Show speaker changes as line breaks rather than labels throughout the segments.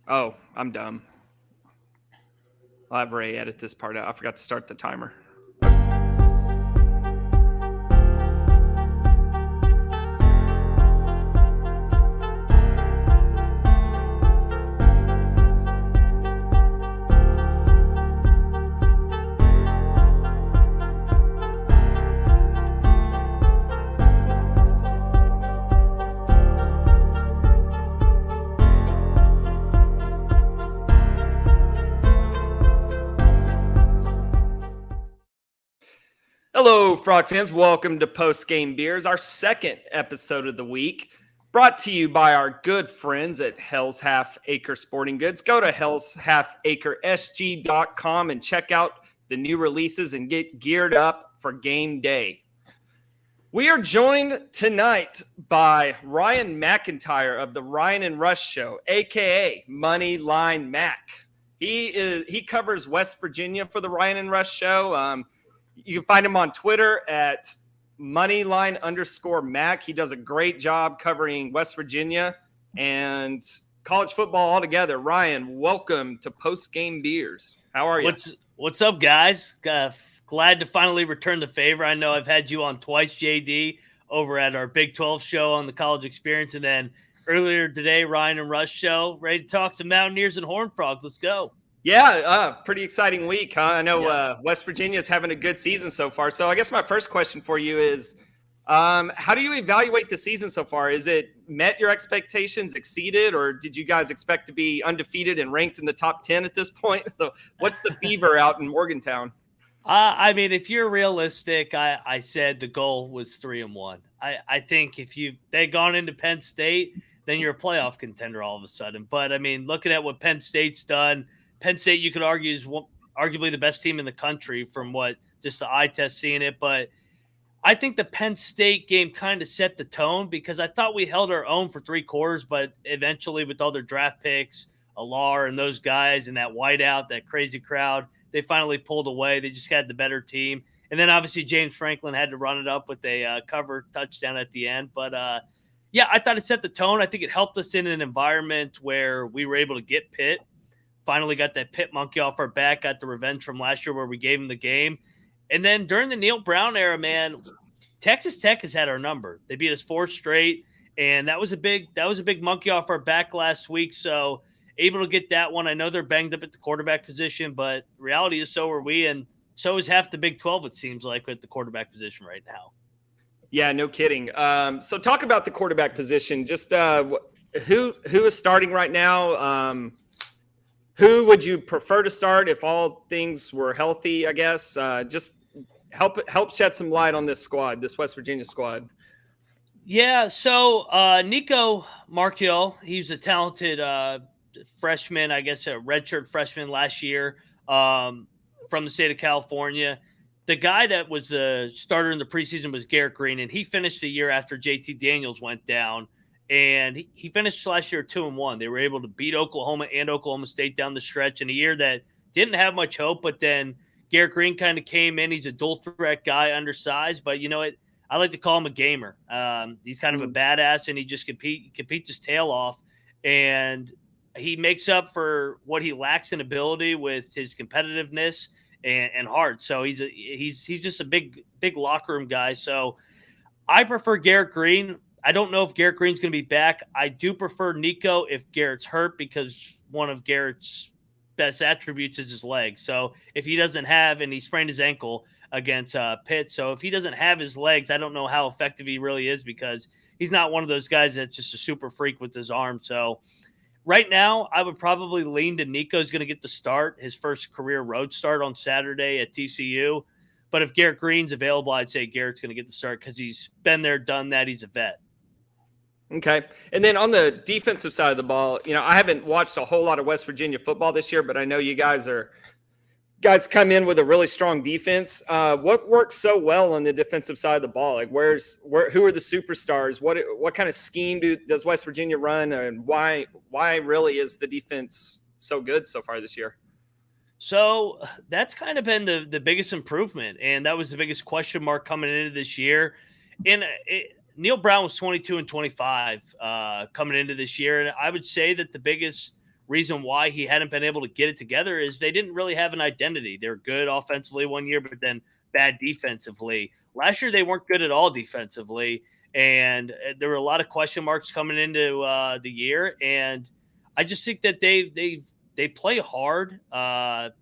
Oh, I'm dumb. I'll have Ray edit this part out. I forgot to start the timer. Hello, Frog fans. Welcome to Post Game Beers, our second episode of the week, brought to you by our good friends at Hell's Half Acre Sporting Goods. Go to hellshalfacresg.com and check out the new releases and get geared up for game day. We are joined tonight by Ryan McIntyre of the Ryan and Rush Show, aka Moneyline Mac. He covers West Virginia for the Ryan and Rush Show. You can find him on Twitter at Moneyline_Mac. He does a great job covering West Virginia and college football altogether. Ryan, welcome to Post Game Beers. How are you?
What's up, guys? Glad to finally return the favor. I know I've had you on twice, JD, over at our Big 12 show on the College Experience, and then earlier today, Ryan and Rush Show. Ready to talk some Mountaineers and Horned Frogs. Let's go.
Yeah, pretty exciting week, huh? I know West Virginia is having a good season so far. So I guess my first question for you is, how do you evaluate the season so far? Is it met your expectations, exceeded, or did you guys expect to be undefeated and ranked in the top 10 at this point? What's the fever out in Morgantown?
I mean, if you're realistic, I said the goal was 3-1. I think if they'd gone into Penn State, then you're a playoff contender all of a sudden. But, I mean, looking at what Penn State's done, Penn State, you could argue, is arguably the best team in the country from what just the eye test seeing it. But I think the Penn State game kind of set the tone because I thought we held our own for 3 quarters, but eventually with all their draft picks, Alar and those guys and that whiteout, that crazy crowd, they finally pulled away. They just had the better team. And then obviously James Franklin had to run it up with a cover touchdown at the end. But, yeah, I thought it set the tone. I think it helped us in an environment where we were able to get Pitt. Finally got that Pitt monkey off our back, got the revenge from last year where we gave him the game. And then during the Neil Brown era, man, Texas Tech has had our number. They beat us 4 straight, and that was a big monkey off our back last week. So able to get that one. I know they're banged up at the quarterback position, but the reality is so are we, and so is half the Big 12, it seems like, at the quarterback position right now.
Yeah, no kidding. So talk about the quarterback position. Just who is starting right now? Who would you prefer to start if all things were healthy, I guess? Just help shed some light on this squad, this West Virginia squad.
Yeah, so Nico Marchiol, he's a talented freshman, I guess a redshirt freshman last year from the state of California. The guy that was the starter in the preseason was Garrett Green, and he finished the year after JT Daniels went down. And he finished last year 2-1. They were able to beat Oklahoma and Oklahoma State down the stretch in a year that didn't have much hope. But then Garrett Green kind of came in. He's a dual threat guy, undersized. But you know what? I like to call him a gamer. He's kind of a badass, and he just competes his tail off. And he makes up for what he lacks in ability with his competitiveness and heart. So he's just a big locker room guy. So I prefer Garrett Green. I don't know if Garrett Green's going to be back. I do prefer Nico if Garrett's hurt because one of Garrett's best attributes is his leg. So if he doesn't have, and he sprained his ankle against Pitt. So if he doesn't have his legs, I don't know how effective he really is because he's not one of those guys that's just a super freak with his arm. So right now, I would probably lean to Nico's going to get the start, his first career road start on Saturday at TCU. But if Garrett Green's available, I'd say Garrett's going to get the start because he's been there, done that. He's a vet.
Okay. And then on the defensive side of the ball, I haven't watched a whole lot of West Virginia football this year, but I know you guys come in with a really strong defense. What works so well on the defensive side of the ball? Like who are the superstars? What kind of scheme does West Virginia run, and why really is the defense so good so far this year?
So that's kind of been the biggest improvement, and that was the biggest question mark coming into this year. And Neil Brown was 22-25 coming into this year, and I would say that the biggest reason why he hadn't been able to get it together is they didn't really have an identity. They're good offensively one year, but then bad defensively. Last year, they weren't good at all defensively, and there were a lot of question marks coming into the year. And I just think that they play hard, kind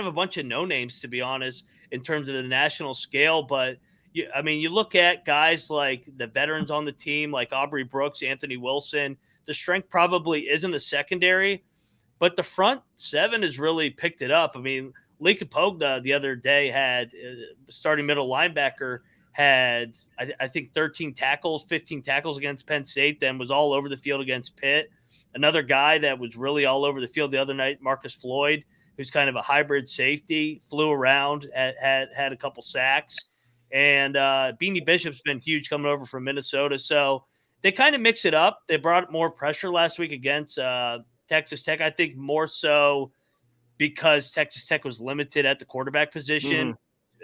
of a bunch of no names, to be honest, in terms of the national scale. But you look at guys like the veterans on the team, like Aubrey Brooks, Anthony Wilson. The strength probably isn't the secondary, but the front seven has really picked it up. I mean, Lee Kapogda the other day had starting middle linebacker had, I think, 13 tackles, 15 tackles against Penn State, then was all over the field against Pitt. Another guy that was really all over the field the other night, Marcus Floyd, who's kind of a hybrid safety, flew around, had a couple sacks. And Beanie Bishop's been huge coming over from Minnesota. So they kind of mix it up. They brought more pressure last week against Texas Tech, I think more so because Texas Tech was limited at the quarterback position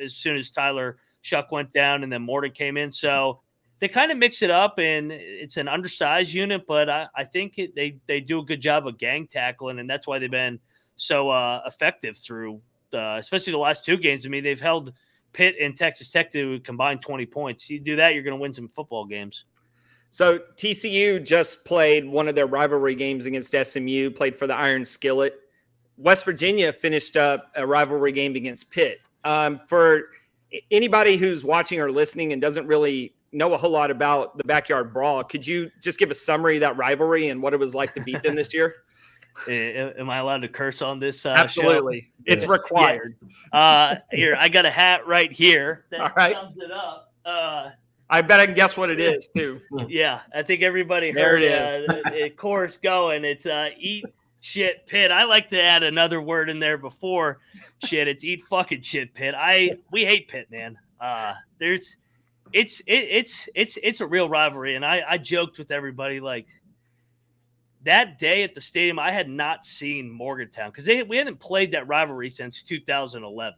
as soon as Tyler Shuck went down and then Morton came in. So they kind of mix it up, and it's an undersized unit, but I think they do a good job of gang tackling, and that's why they've been so effective through especially the last two games. I mean, they've held Pitt and Texas Tech to combine 20 points. You do that, you're going to win some football games.
So TCU just played one of their rivalry games against SMU, played for the Iron Skillet. West Virginia finished up a rivalry game against Pitt. For anybody who's watching or listening and doesn't really know a whole lot about the Backyard Brawl, could you just give a summary of that rivalry and what it was like to beat them this year?
Am I allowed to curse on this
Absolutely.
show?
It's required.
Yeah. Here, I got a hat right here that sums it up.
I bet I can guess what it is, too.
Yeah, I think everybody heard the chorus going. It's eat shit Pitt. I like to add another word in there before shit. It's eat fucking shit Pitt. We hate Pitt, man. It's a real rivalry, and I joked with everybody like that day at the stadium. I had not seen Morgantown because we hadn't played that rivalry since 2011.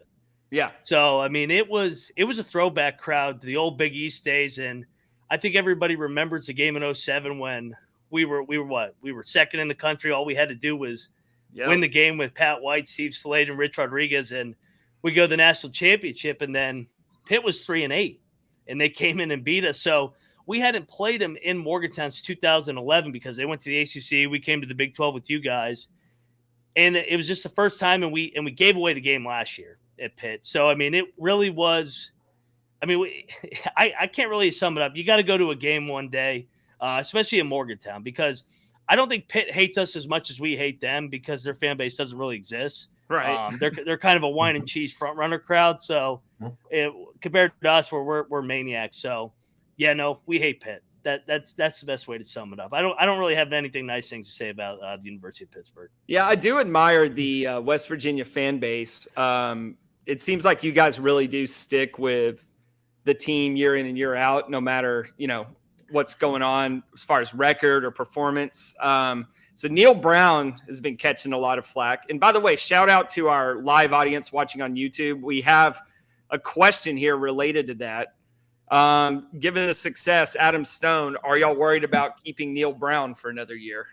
Yeah.
So I mean, it was a throwback crowd to the old Big East days, and I think everybody remembers the game in 07 when we were second in the country. All we had to do was win the game with Pat White, Steve Slade, and Rich Rodriguez, and we go to the national championship. And then Pitt was 3-8, and they came in and beat us. So we hadn't played them in Morgantown since 2011 because they went to the ACC. We came to the Big 12 with you guys, and it was just the first time. And we gave away the game last year at Pitt. So I mean, it really was. I mean, I can't really sum it up. You got to go to a game one day. Especially in Morgantown, because I don't think Pitt hates us as much as we hate them because their fan base doesn't really exist.
Right.
They're kind of a wine and cheese front runner crowd. So compared to us, we're maniacs. So yeah, no, we hate Pitt. That's the best way to sum it up. I don't really have anything nice things to say about the University of Pittsburgh.
Yeah, I do admire the West Virginia fan base. It seems like you guys really do stick with the team year in and year out, no matter, what's going on as far as record or performance. So Neil Brown has been catching a lot of flack. And by the way, shout out to our live audience watching on YouTube. We have a question here related to that. Given the success, Adam Stone, are y'all worried about keeping Neil Brown for another year?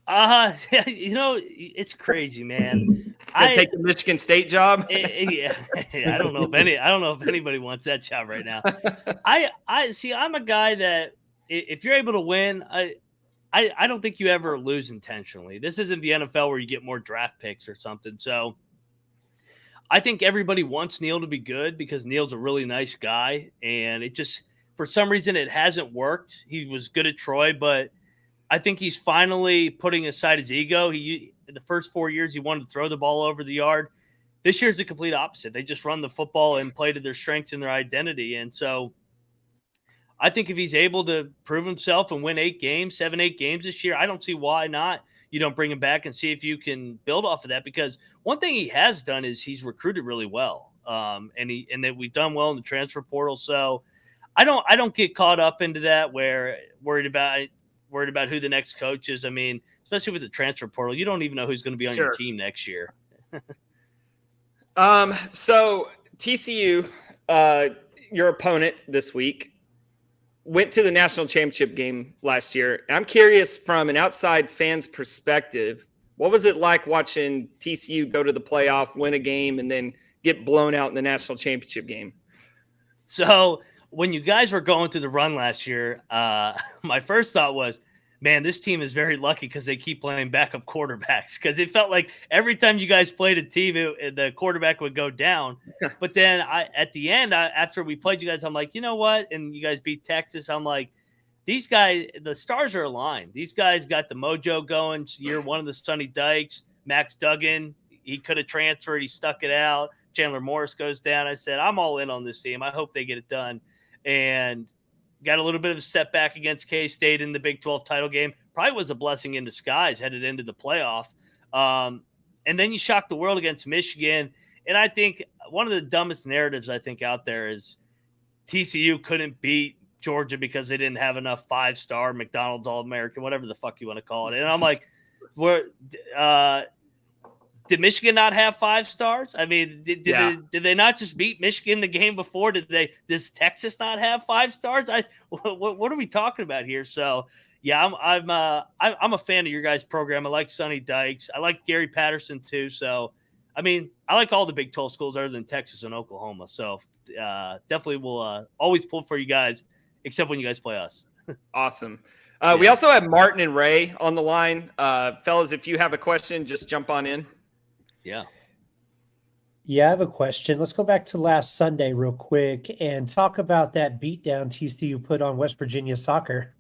It's crazy, man.
Take the Michigan State job.
Yeah, I don't know if anybody wants that job right now. I'm a guy that if you're able to win, I don't think you ever lose intentionally. This isn't the NFL where you get more draft picks or something. So I think everybody wants Neil to be good because Neil's a really nice guy, and it just for some reason it hasn't worked. He was good at Troy, but I think he's finally putting aside his ego. In the first 4 years, he wanted to throw the ball over the yard. This year's the complete opposite. They just run the football and play to their strengths and their identity. And so I think if he's able to prove himself and win 8 games this year, I don't see why not. You don't bring him back and see if you can build off of that, because one thing he has done is he's recruited really well. And that we've done well in the transfer portal. So I don't get caught up into that where worried about who the next coach is. I mean, especially with the transfer portal, you don't even know who's going to be on your team next year.
So TCU, your opponent this week, went to the national championship game last year. I'm curious from an outside fan's perspective, what was it like watching TCU go to the playoff, win a game, and then get blown out in the national championship game?
So when you guys were going through the run last year, my first thought was, man, this team is very lucky because they keep playing backup quarterbacks. Because it felt like every time you guys played a team, the quarterback would go down. But then at the end, after we played you guys, I'm like, you know what? And you guys beat Texas. I'm like, these guys, the stars are aligned. These guys got the mojo going. Year one of the Sonny Dykes, Max Duggan, he could have transferred. He stuck it out. Chandler Morris goes down. I said, I'm all in on this team. I hope they get it done. And got a little bit of a setback against K-State in the Big 12 title game. Probably was a blessing in disguise headed into the playoff. And then you shocked the world against Michigan. And I think one of the dumbest narratives I think out there is TCU couldn't beat Georgia because they didn't have enough 5-star McDonald's All-American, whatever the fuck you want to call it. And I'm like, did Michigan not have 5 stars? I mean, did they not just beat Michigan the game before? Does Texas not have 5 stars? What are we talking about here? So yeah, I'm a fan of your guys' program. I like Sonny Dykes. I like Gary Patterson too. So I mean, I like all the Big 12 schools other than Texas and Oklahoma. So definitely will always pull for you guys, except when you guys play us.
Awesome. We also have Martin and Ray on the line. Fellas, if you have a question, just jump on in.
Yeah.
Yeah, I have a question. Let's go back to last Sunday real quick and talk about that beatdown TCU put on West Virginia soccer.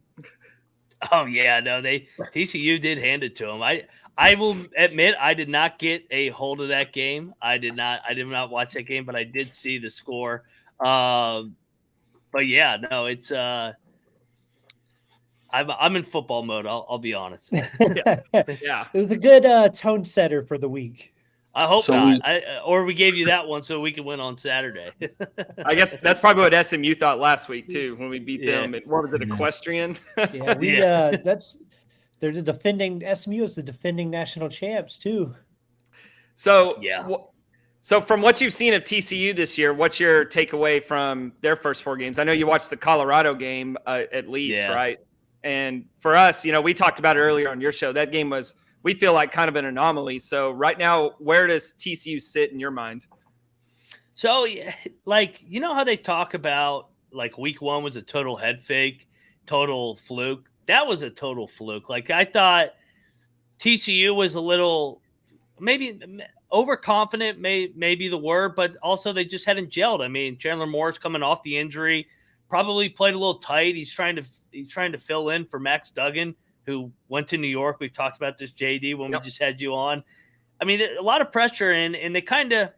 Oh yeah, no, TCU did hand it to them. I will admit I did not get a hold of that game. I did not watch that game, but I did see the score. But yeah, no, it's I'm in football mode. I'll be honest.
Yeah. It was a good tone setter for the week.
I hope not. Or we gave you that one so we can win on Saturday.
I guess that's probably what SMU thought last week too when we beat them. What was it, Equestrian?
Yeah, they're the defending. SMU is the defending national champs too.
So So from what you've seen of TCU this year, what's your takeaway from their first 4 games? I know you watched the Colorado game at least, right? And for us, we talked about it earlier on your show. That game was, we feel like, kind of an anomaly. So right now, where does TCU sit in your mind?
So, like, you know how they talk about, like, week 1 was a total head fake, total fluke? That was a total fluke. Like, I thought TCU was a little, maybe overconfident may be the word, but also they just hadn't gelled. I mean, Chandler Morris coming off the injury, probably played a little tight. He's trying to fill in for Max Duggan, who went to New York. We've talked about this, JD, when we just had you on. I mean, a lot of pressure, and they kind of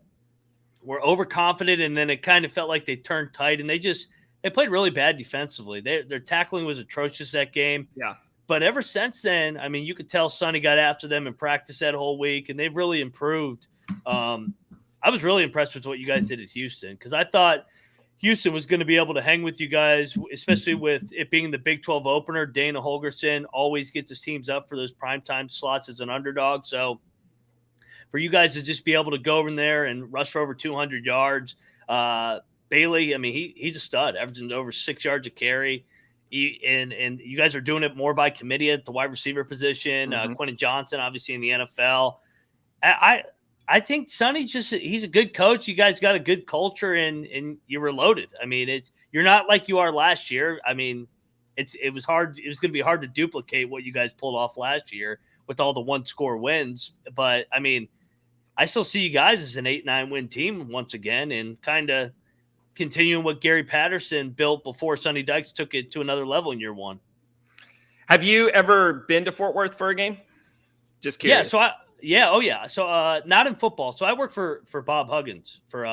were overconfident, and then it kind of felt like they turned tight, and they played really bad defensively. Their tackling was atrocious that game.
Yeah.
But ever since then, I mean, you could tell Sonny got after them in practice that whole week, and they've really improved. I was really impressed with what you guys did at Houston, because I thought Houston was going to be able to hang with you guys, especially with it being the Big 12 opener. Dana Holgorsen always gets his teams up for those primetime slots as an underdog. So for you guys to just be able to go over there and rush for over 200 yards, Bailey, I mean, he's a stud, averaging over 6 yards a carry. And you guys are doing it more by committee at the wide receiver position. Quentin Johnson, obviously, in the NFL. I think Sonny he's a good coach. You guys got a good culture, and you were loaded. I mean, you're not like you are last year. I mean, it was hard. It was going to be hard to duplicate what you guys pulled off last year with all the 1-score wins. But I mean, I still see you guys as an 8-9 win team once again, and kind of continuing what Gary Patterson built before Sonny Dykes took it to another level in year 1.
Have you ever been to Fort Worth for a game? Just curious.
So not in football. So I work for Bob Huggins for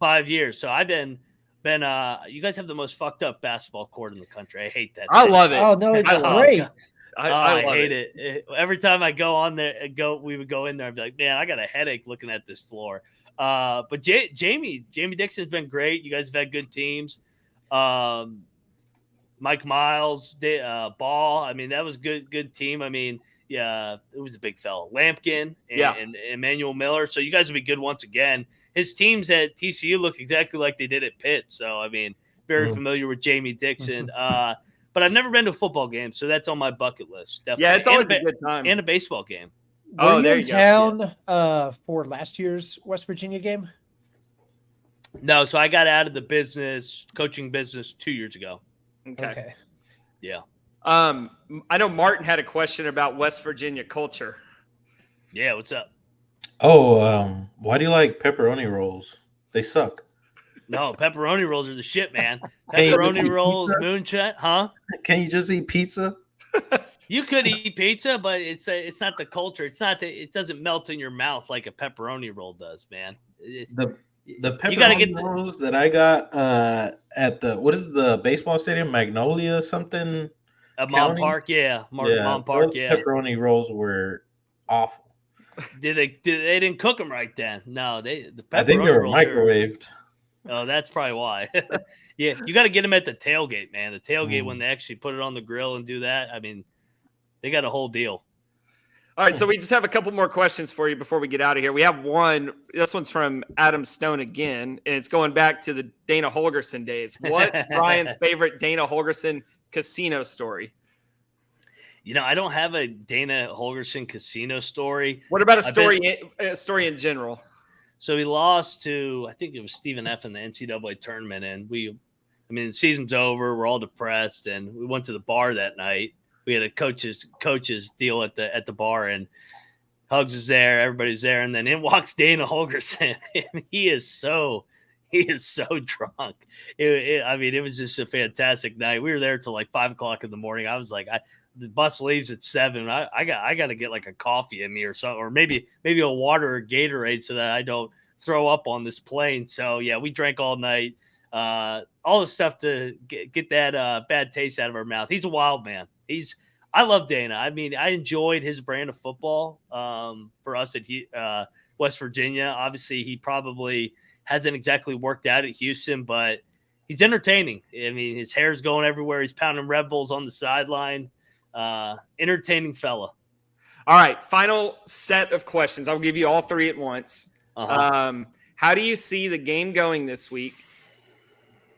5 years. So I've been you guys have the most fucked up basketball court in the country. I hate that.
I love it.
Oh no, it's great.
I hate it. Every time I go on there, we would go in there. I'd be like, man, I got a headache looking at this floor. But Jamie Dixon's been great. You guys have had good teams. Mike Miles, Ball. I mean, that was good team. I mean, yeah, it was a big fella. Lampkin and Emmanuel Miller. So you guys will be good once again. His teams at TCU look exactly like they did at Pitt. So, I mean, very familiar with Jamie Dixon. But I've never been to a football game, so that's on my bucket list. Definitely.
Yeah, it's always a good time.
And a baseball game.
Were you in town for last year's West Virginia game?
No, so I got out of the coaching business 2 years ago.
Okay.
Yeah.
I know Martin had a question about West Virginia culture.
Yeah, what's up?
Oh, why do you like pepperoni rolls? They suck.
No, pepperoni rolls are the shit, man. Pepperoni rolls, moonshine, huh?
Can you just eat pizza?
You could eat pizza, but it's not the culture. It doesn't melt in your mouth like a pepperoni roll does, man.
The pepperoni rolls that I got at what is the baseball stadium, Magnolia something?
Mom Park, yeah. Mom Park, yeah.
Pepperoni rolls were awful.
They didn't cook them right then? No,
I think they were microwaved.
Oh, that's probably why. Yeah, you got to get them at the tailgate, man. The tailgate when they actually put it on the grill and do that. I mean, they got a whole deal.
All right, so we just have a couple more questions for you before we get out of here. We have one. This one's from Adam Stone again, and it's going back to the Dana Holgerson days. What's Brian's favorite Dana Holgerson casino story?
I don't have a Dana Holgerson casino story.
What about a story in general?
So he lost to, I think it was Stephen F. in the NCAA tournament, and the season's over. We're all depressed, and we went to the bar that night. We had a coaches deal at the bar, and Hugs is there, everybody's there, and then in walks Dana Holgerson, and he is so drunk. It was just a fantastic night. We were there till like 5 o'clock in the morning. I was like, the bus leaves at 7. I got to get like a coffee in me or something, or maybe a water or Gatorade so that I don't throw up on this plane. So yeah, we drank all night. All the stuff to get that bad taste out of our mouth. He's a wild man. I love Dana. I mean, I enjoyed his brand of football for us at West Virginia. Obviously, he probably hasn't exactly worked out at Houston, but he's entertaining. I mean, his hair's going everywhere. He's pounding Red Bulls on the sideline. Entertaining fella.
All right, final set of questions. I'll give you all three at once. How do you see the game going this week?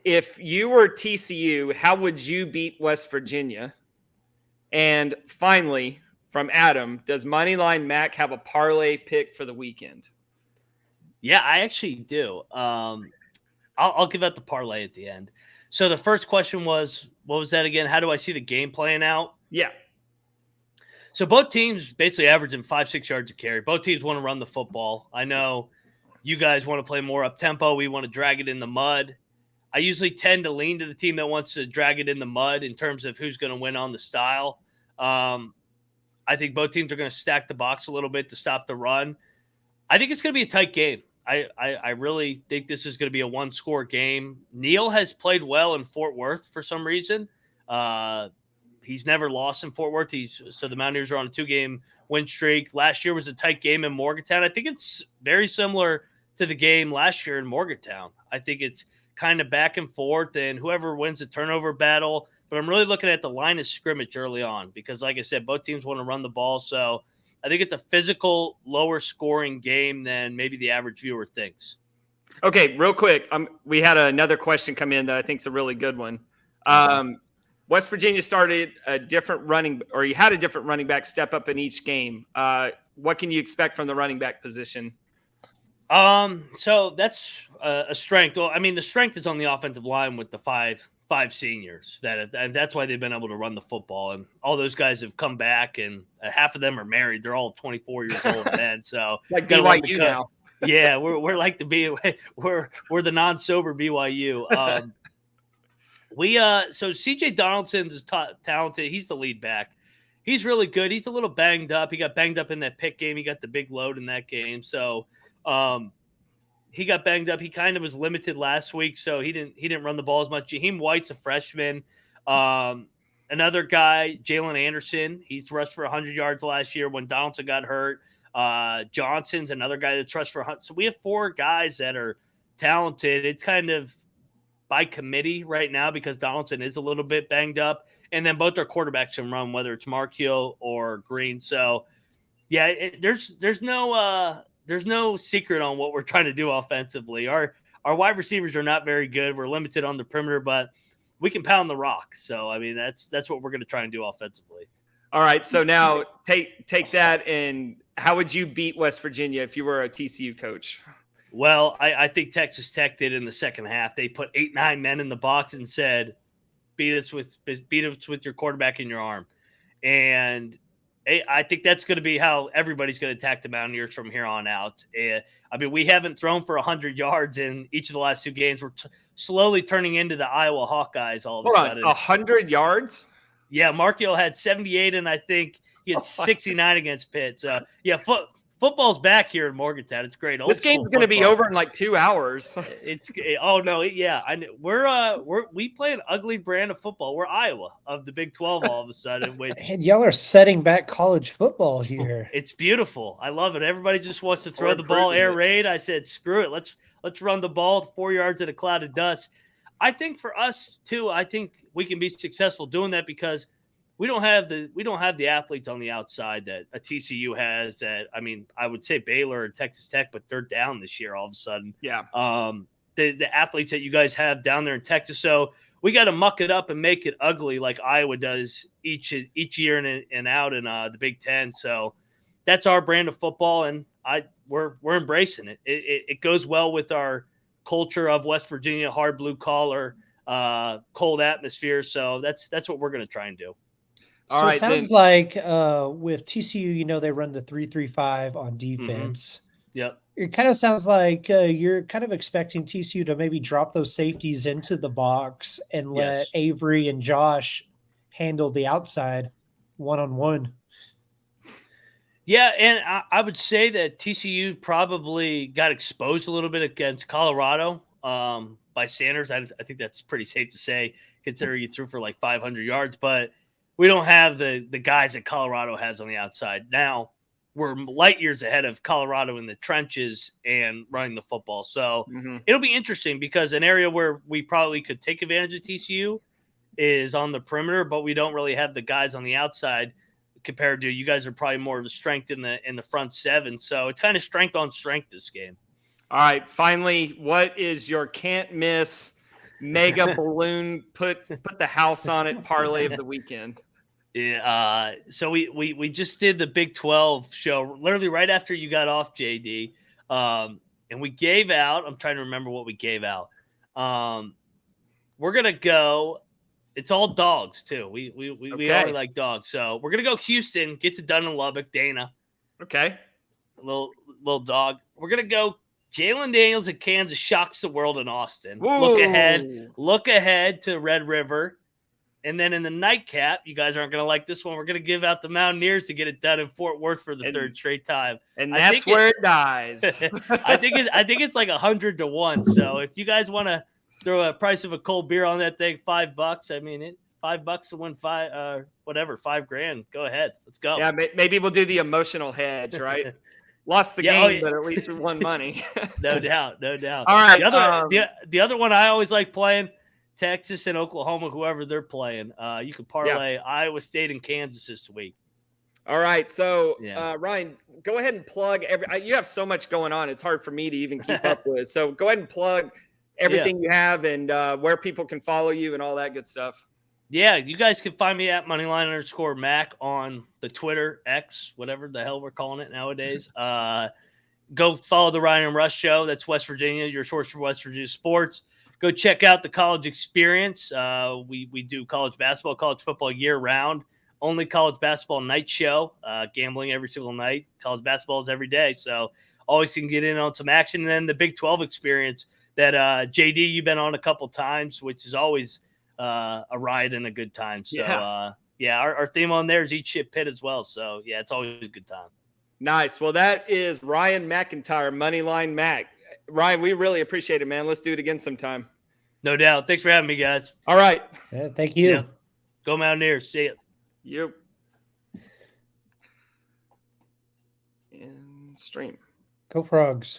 If you were TCU, how would you beat West Virginia? And finally, from Adam, does Moneyline Mac have a parlay pick for the weekend?
Yeah, I actually do. I'll give out the parlay at the end. So the first question was, what was that again? How do I see the game playing out?
Yeah.
So both teams basically averaging 5-6 yards a carry. Both teams want to run the football. I know you guys want to play more up tempo. We want to drag it in the mud. I usually tend to lean to the team that wants to drag it in the mud in terms of who's going to win on the style. I think both teams are going to stack the box a little bit to stop the run. I think it's going to be a tight game. I really think this is going to be a one-score game. Neal has played well in Fort Worth for some reason. He's never lost in Fort Worth. So the Mountaineers are on a 2-game win streak. Last year was a tight game in Morgantown. I think it's very similar to the game last year in Morgantown. I think it's kind of back and forth, and whoever wins the turnover battle. But I'm really looking at the line of scrimmage early on because, like I said, both teams want to run the ball. So I think it's a physical, lower-scoring game than maybe the average viewer thinks.
Okay, real quick. We had another question come in that I think is a really good one. West Virginia started you had a different running back step up in each game. What can you expect from the running back position?
So that's a strength. Well, I mean, the strength is on the offensive line with the five seniors. That's why they've been able to run the football, and all those guys have come back, and half of them are married. They're all 24 years old then. So
like BYU now.
Yeah, we're like we're the non-sober BYU. So CJ Donaldson's is talented. He's the lead back. He's really good. He's a little banged up. He got banged up in that Pitt game. He got the big load in that game. So he got banged up. He kind of was limited last week, so he didn't run the ball as much. Jaheim White's a freshman. Another guy, Jalen Anderson, he's rushed for 100 yards last year when Donaldson got hurt. Johnson's another guy that's rushed for 100. So we have 4 guys that are talented. It's kind of by committee right now because Donaldson is a little bit banged up. And then both our quarterbacks can run, whether it's Markiel or Green. So, yeah, there's no secret on what we're trying to do offensively. Our our wide receivers are not very good. We're limited on the perimeter, but we can pound the rock. So, I mean, that's what we're going to try and do offensively.
All right. So now take that, and how would you beat West Virginia if you were a TCU coach?
Well, I think Texas Tech did in the second half. They put 8-9 men in the box and said, beat us with your quarterback in your arm. And I think that's going to be how everybody's going to attack the Mountaineers from here on out. I mean, we haven't thrown for 100 yards in each of the last 2 games. We're slowly turning into the Iowa Hawkeyes all of a sudden.
100 yards?
Yeah, Markiel had 78, and I think he had 69 against Pitt. So, yeah, football's back here in Morgantown. It's great.
This game's going to be over in like 2 hours. We play an ugly brand of football. We're Iowa of the Big 12 all of a sudden.
And y'all are setting back college football here.
It's beautiful. I love it. Everybody just wants to throw the ball, air raid. I said, screw it. Let's run the ball 4 yards in a cloud of dust. I think for us too, I think we can be successful doing that because we don't have the athletes on the outside that a TCU has. That, I mean, I would say Baylor or Texas Tech, but they're down this year all of a sudden.
Yeah.
The athletes that you guys have down there in Texas, so we got to muck it up and make it ugly like Iowa does each year in and out in the Big Ten. So that's our brand of football, and we're embracing it. It goes well with our culture of West Virginia, hard blue collar, cold atmosphere. So that's what we're going to try and do.
So it sounds like with TCU, they run the 3-3-5 on defense.
Mm-hmm. Yep.
It kind of sounds like you're kind of expecting TCU to maybe drop those safeties into the box and let Avery and Josh handle the outside one-on-one.
Yeah, and I would say that TCU probably got exposed a little bit against Colorado by Sanders. I think that's pretty safe to say, considering you threw for like 500 yards. But we don't have the guys that Colorado has on the outside. Now, we're light years ahead of Colorado in the trenches and running the football. So It'll be interesting because an area where we probably could take advantage of TCU is on the perimeter, but we don't really have the guys on the outside compared to you guys are probably more of a strength in the front seven. So it's kind of strength on strength this game.
All right. Finally, what is your can't miss mega balloon put the house on it parlay of the weekend?
Yeah. So we just did the Big 12 show literally right after you got off, JD. And we gave out, I'm trying to remember what we gave out. We're going to go. It's all dogs too. We already like dogs. So we're going to go Houston, gets it done in Lubbock, Dana.
Okay.
Little dog. We're going to go Jalen Daniels at Kansas shocks the world in Austin.
Whoa.
Look ahead to Red River. And then in the nightcap, you guys aren't going to like this one. We're going to give out the Mountaineers to get it done in Fort Worth for the third straight time.
And that's where it dies.
I think it's like 100-1. So if you guys want to throw a price of a cold beer on that thing, $5. I mean, $5 to win $5,000. Go ahead. Let's go.
Yeah, maybe we'll do the emotional hedge, right? Lost the game, but at least we won money.
No doubt.
All right.
The other one I always like playing, Texas and Oklahoma, whoever they're playing. You can parlay Iowa State and Kansas this week.
All right. So, Ryan, go ahead and plug you have so much going on. It's hard for me to even keep up with. So go ahead and plug everything you have and where people can follow you and all that good stuff.
Yeah, you guys can find me at Moneyline_Mac on the Twitter, X, whatever the hell we're calling it nowadays. Go follow the Ryan and Rush Show. That's West Virginia, your source for West Virginia sports. Go check out the College Experience. We do college basketball, college football year round. Only college basketball night show. Gambling every single night. College basketball is every day. So always can get in on some action. And then the Big 12 Experience that JD, you've been on a couple times, which is always a ride and a good time. So our theme on there is Eat Shit Pit as well. So yeah, it's always a good time.
Nice. Well, that is Ryan McIntyre, Moneyline Mac. Ryan, we really appreciate it, man. Let's do it again sometime.
No doubt. Thanks for having me, guys.
All right.
Yeah, thank you.
Yeah. Go Mountaineers. See you.
Yep. And stream.
Go Frogs.